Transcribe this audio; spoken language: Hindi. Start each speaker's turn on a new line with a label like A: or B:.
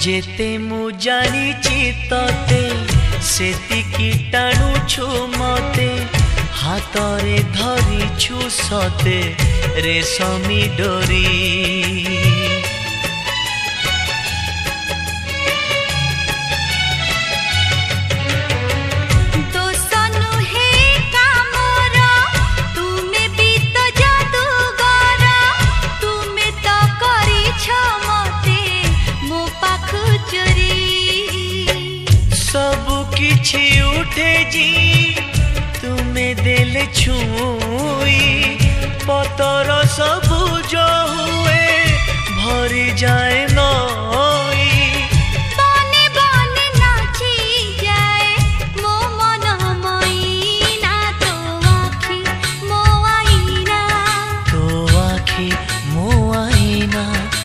A: जेते मु जानिची तते सेतिकी टाणुछु मते हातरे धरिछु सते रेशमी डोरी। किछि उठे जी तुम्हें देले छुई पतर सबुज हुए भरी जाए